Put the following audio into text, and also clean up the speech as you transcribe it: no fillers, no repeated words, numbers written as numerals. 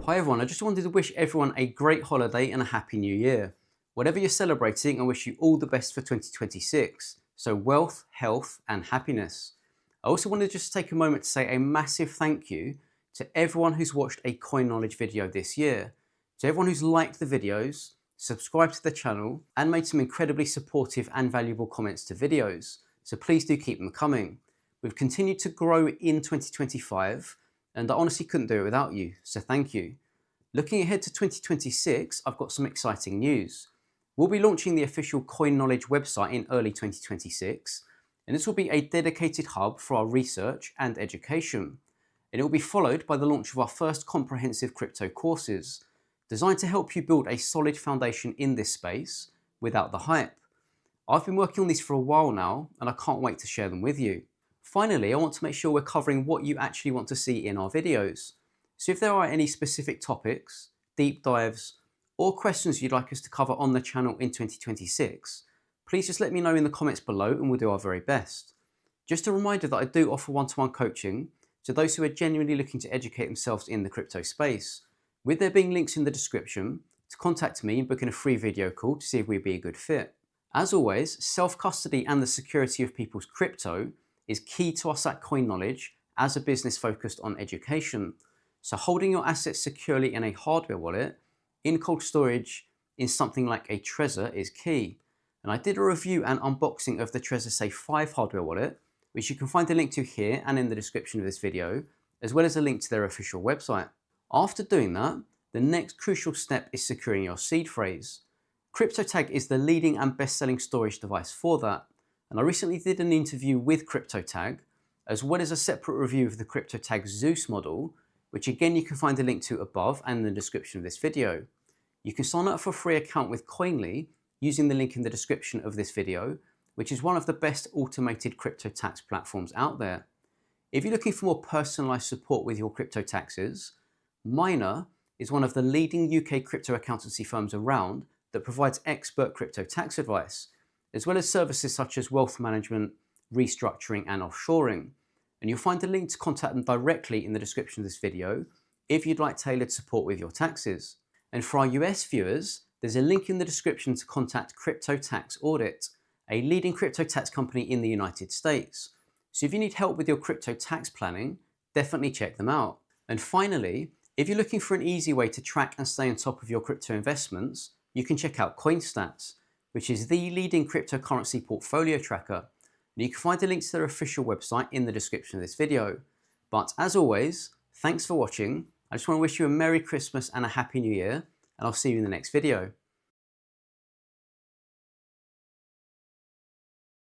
Hi everyone, I just wanted to wish everyone a great holiday and a happy new year. Whatever you're celebrating, I wish you all the best for 2026. So wealth, health and happiness. I also wanted to just take a moment to say a massive thank you to everyone who's watched a coin knowledge video this year, to everyone who's liked the videos, subscribed to the channel and made some incredibly supportive and valuable comments to videos. So please do keep them coming. We've continued to grow in 2025 and I honestly couldn't do it without you, so thank you. Looking ahead to 2026, I've got some exciting news. We'll be launching the official Coin Knowledge website in early 2026, and this will be a dedicated hub for our research and education. And it will be followed by the launch of our first comprehensive crypto courses, designed to help you build a solid foundation in this space without the hype. I've been working on these for a while now, and I can't wait to share them with you. Finally, I want to make sure we're covering what you actually want to see in our videos. So if there are any specific topics, deep dives, or questions you'd like us to cover on the channel in 2026, please just let me know in the comments below and we'll do our very best. Just a reminder that I do offer one-to-one coaching to those who are genuinely looking to educate themselves in the crypto space, with there being links in the description to contact me and book in a free video call to see if we'd be a good fit. As always, self-custody and the security of people's crypto is key to us at Coin Knowledge as a business focused on education. So holding your assets securely in a hardware wallet, in cold storage, in something like a Trezor is key. And I did a review and unboxing of the Trezor Safe 5 hardware wallet, which you can find a link to here and in the description of this video, as well as a link to their official website. After doing that, the next crucial step is securing your seed phrase. Cryptotag is the leading and best-selling storage device for that. And I recently did an interview with Cryptotag, as well as a separate review of the Cryptotag Zeus model, which again you can find a link to above and in the description of this video. You can sign up for a free account with Koinly using the link in the description of this video, which is one of the best automated crypto tax platforms out there. If you're looking for more personalized support with your crypto taxes, Miner is one of the leading UK crypto accountancy firms around that provides expert crypto tax advice, as well as services such as wealth management, restructuring and offshoring. And you'll find a link to contact them directly in the description of this video if you'd like tailored support with your taxes. And for our US viewers, there's a link in the description to contact Crypto Tax Audit, a leading crypto tax company in the United States. So if you need help with your crypto tax planning, definitely check them out. And finally, if you're looking for an easy way to track and stay on top of your crypto investments, you can check out CoinStats, which is the leading cryptocurrency portfolio tracker. And you can find the link to their official website in the description of this video. But as always, thanks for watching. I just want to wish you a Merry Christmas and a Happy New Year, and I'll see you in the next video.